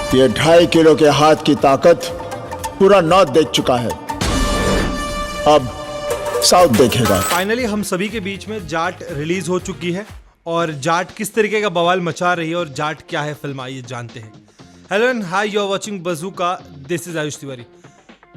ये 2.5 किलो के हाथ की ताकत पूरा नॉर्थ देख चुका है, अब साउथ देखेगा। फाइनली हम सभी के बीच में जाट रिलीज हो चुकी है और जाट किस तरीके का बवाल मचा रही है और जाट क्या है फिल्म, आइए जानते हैं। Hello and hi, you are watching Bazooka, this is Ayush Tiwari.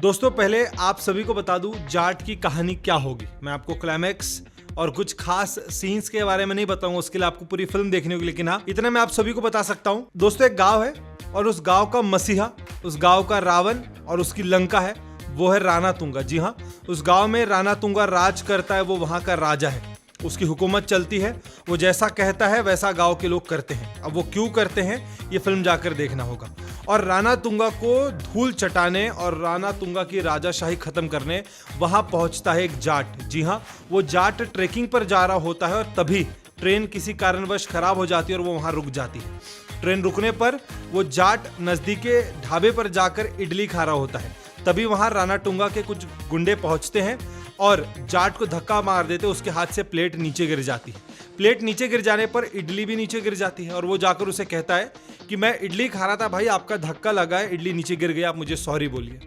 दोस्तों, पहले आप सभी को बता दूं जाट की कहानी क्या होगी। मैं आपको क्लाइमैक्स और कुछ खास सीन्स के बारे में नहीं बताऊंगा, उसके लिए आपको पूरी फिल्म देखनी होगी, लेकिन हाँ इतना मैं आप सभी को बता सकता हूं। दोस्तों, एक गांव है और उस गांव का मसीहा, उस गांव का रावण और उसकी लंका है, वो है राणा तुंगा। जी हाँ, उस गांव में राणा तुंगा राज करता है, वो वहां का राजा है, उसकी हुकूमत चलती है, वो जैसा कहता है वैसा गांव के लोग करते हैं। अब वो क्यों करते हैं ये फिल्म जाकर देखना होगा। और राणा तुंगा को धूल चटाने और राणा तुंगा की राजाशाही खत्म करने वहां पहुंचता है एक जाट। जी हाँ, वो जाट ट्रेकिंग पर जा रहा होता है और तभी ट्रेन किसी कारणवश खराब हो जाती है और वो वहां रुक जाती है। ट्रेन रुकने पर वो जाट नजदीक के ढाबे पर जाकर इडली खा रहा होता है। तभी वहां राणा तुंगा के कुछ गुंडे पहुंचते हैं और जाट को धक्का मार देते, उसके हाथ से प्लेट नीचे गिर जाती है। प्लेट नीचे गिर जाने पर इडली भी नीचे गिर जाती है और वो जाकर उसे कहता है कि मैं इडली खा रहा था भाई, आपका धक्का लगा है, इडली नीचे गिर गई, आप मुझे सॉरी बोलिए।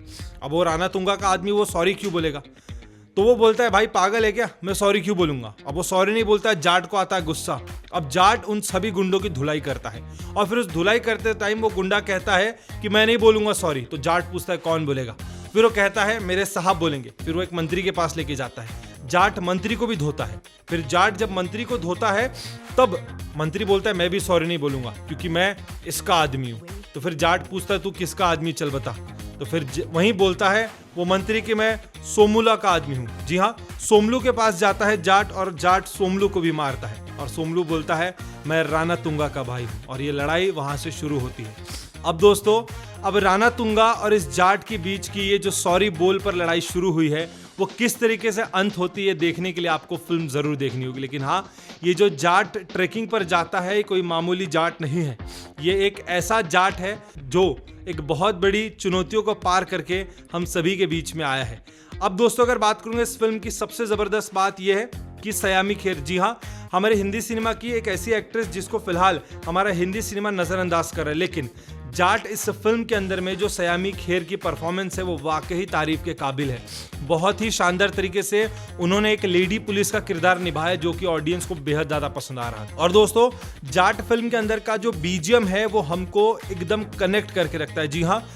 अब वो राणा तुंगा का आदमी वो सॉरी क्यों बोलेगा, तो वो बोलता है भाई पागल है क्या, मैं सॉरी क्यों बोलूंगा। अब वो सॉरी नहीं बोलता है, जाट को आता है गुस्सा। अब जाट उन सभी गुंडों की धुलाई करता है और फिर उस धुलाई करते टाइम वो गुंडा कहता है कि मैं नहीं बोलूंगा सॉरी। तो जाट पूछता है कौन बोलेगा, फिर वो कहता है मेरे साहब बोलेंगे। फिर वो एक मंत्री के पास लेके जाता है, जाट मंत्री को भी धोता है। फिर जाट जब मंत्री को धोता है तब मंत्री बोलता है मैं भी सॉरी नहीं बोलूंगा क्योंकि मैं इसका आदमी हूं। तो फिर जाट पूछता है तू किसका आदमी, चल बता। तो फिर वहीं बोलता है वो मंत्री कि मैं सोमलू का आदमी हूं। जी हाँ, सोमलू के पास जाता है जाट और जाट सोमलू को भी मारता है और सोमलू बोलता है मैं राणा तुंगा का भाई हूं और ये लड़ाई वहां से शुरू होती है। अब दोस्तों, अब राणा तुंगा और इस जाट के बीच की ये जो सॉरी बोल पर लड़ाई शुरू हुई है वो किस तरीके से अंत होती है देखने के लिए आपको फिल्म जरूर देखनी होगी। लेकिन हाँ, ये जो जाट ट्रेकिंग पर जाता है कोई मामूली जाट नहीं है, ये एक ऐसा जाट है जो एक बहुत बड़ी चुनौतियों को पार करके हम सभी के बीच में आया है। अब दोस्तों, अगर बात करूंगा इस फिल्म की सबसे जबरदस्त बात यह है कि सयामी खेर, जी हाँ, हमारे हिंदी सिनेमा की एक ऐसी एक्ट्रेस जिसको फिलहाल हमारा हिंदी सिनेमा नजरअंदाज कर रहा है, लेकिन जाट इस फिल्म के अंदर में जो सयामी खेर की परफॉर्मेंस है वो वाकई तारीफ के काबिल है। बहुत ही शानदार तरीके से उन्होंने एक लेडी पुलिस का किरदार निभाया जो कि ऑडियंस को बेहद ज्यादा पसंद आ रहा है। और दोस्तों, जाट फिल्म के अंदर का जो बीजीएम है वो हमको एकदम कनेक्ट करके रखता है। जी हाँ,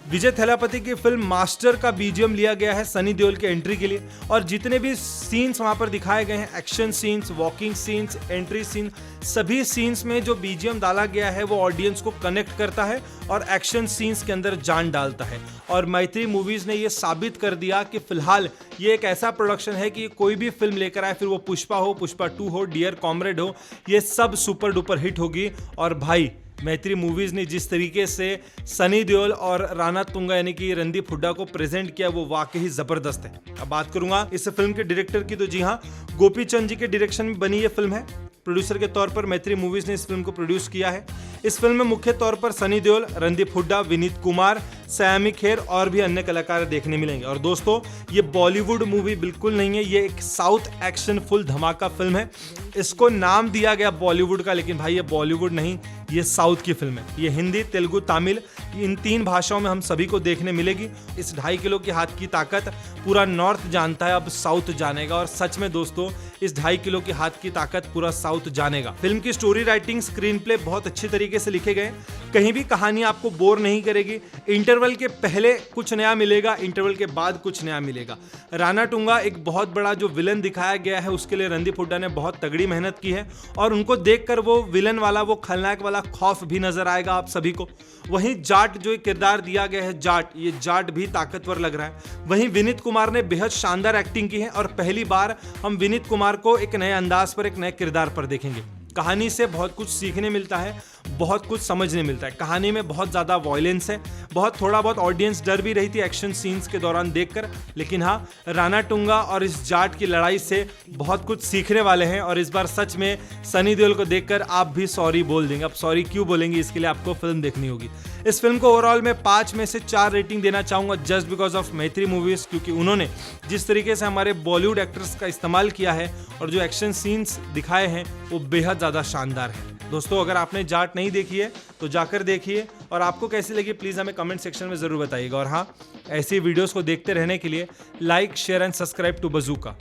विजय थेलापति की फिल्म मास्टर का बीजीएम लिया गया है सनी देओल के एंट्री के लिए और जितने भी सीन्स वहां पर दिखाए गए हैं, action scenes, walking scenes, entry scene, सभी सीन्स में जो बीजीएम डाला गया है वो ऑडियंस को कनेक्ट करता है और एक्शन सीन्स के अंदर जान डालता है। और मैत्री मूवीज ने ये साबित कर दिया कि फिलहाल ये एक ऐसा प्रोडक्शन है कि कोई भी फिल्म लेकर आए, फिर वो पुष्पा हो, पुष्पा 2 हो, डियर कॉमरेड हो, ये सब सुपर डुपर हिट होगी। और भाई, मैत्री मूवीज ने जिस तरीके से सनी देओल और राणा तुंगा यानी कि रणदीप हुड्डा को प्रेजेंट किया वो वाकई जबरदस्त है। अब बात करूंगा इस फिल्म के डायरेक्टर की, तो जी हाँ, गोपी चंद जी के डायरेक्शन में बनी ये फिल्म है। प्रोड्यूसर के तौर पर मैत्री मूवीज ने इस फिल्म को प्रोड्यूस किया है। इस फिल्म में मुख्य तौर पर सनी देओल, रणदीप हुड्डा, विनीत कुमार, सयामी खेर और भी अन्य कलाकार देखने मिलेंगे। और दोस्तों, ये बॉलीवुड मूवी बिल्कुल नहीं है, ये एक साउथ एक्शन फुल धमाका फिल्म है। इसको नाम दिया गया बॉलीवुड का, लेकिन भाई ये बॉलीवुड नहीं, ये साउथ की फिल्म है। ये हिंदी, तेलुगु, तमिल, इन 3 भाषाओं में हम सभी को देखने मिलेगी। इस 2.5 किलो के हाथ की ताकत पूरा नॉर्थ जानता है, अब साउथ जानेगा। और सच में दोस्तों, इस 2.5 किलो के हाथ की ताकत पूरा साउथ जानेगा। फिल्म की स्टोरी राइटिंग, स्क्रीन प्ले बहुत अच्छी तरीके से लिखे गए, कहीं भी कहानी आपको बोर नहीं करेगी। इंटरवल के पहले कुछ नया मिलेगा, इंटरवल के बाद कुछ नया मिलेगा। राणा तुंगा एक बहुत बड़ा जो विलन दिखाया गया है, उसके लिए रणदीप हुड्डा ने बहुत तगड़ी मेहनत की है और उनको देखकर वो विलन वाला, वो खलनायक वाला खौफ भी नजर आएगा आप सभी को। वहीं जाट जो किरदार दिया गया है जाट, ये जाट भी ताकतवर लग रहा है। वहीं विनीत कुमार ने बेहद शानदार एक्टिंग की है और पहली बार हम विनीत कुमार को एक नए अंदाज पर, एक नए किरदार पर देखेंगे। कहानी से बहुत कुछ सीखने मिलता है, बहुत कुछ समझने मिलता है। कहानी में बहुत ज़्यादा वॉयलेंस है, थोड़ा बहुत ऑडियंस डर भी रही थी एक्शन सीन्स के दौरान देखकर, लेकिन हाँ, राणा तुंगा और इस जाट की लड़ाई से बहुत कुछ सीखने वाले हैं। और इस बार सच में सनी देओल को देखकर आप भी सॉरी बोल देंगे। अब सॉरी क्यों बोलेंगे, इसके लिए आपको फिल्म देखनी होगी। इस फिल्म को ओवरऑल मैं 5 में से 4 रेटिंग देना चाहूँगा, जस्ट बिकॉज ऑफ मैत्री मूवीज, क्योंकि उन्होंने जिस तरीके से हमारे बॉलीवुड एक्टर्स का इस्तेमाल किया है और जो एक्शन सीन्स दिखाए हैं वो बेहद ज़्यादा शानदार है। दोस्तों अगर आपने जाट नहीं देखी है तो जाकर देखिए, और आपको कैसी लगी प्लीज़ हमें कमेंट सेक्शन में ज़रूर बताइएगा। और हाँ, ऐसी वीडियोस को देखते रहने के लिए like share and subscribe to bazooka.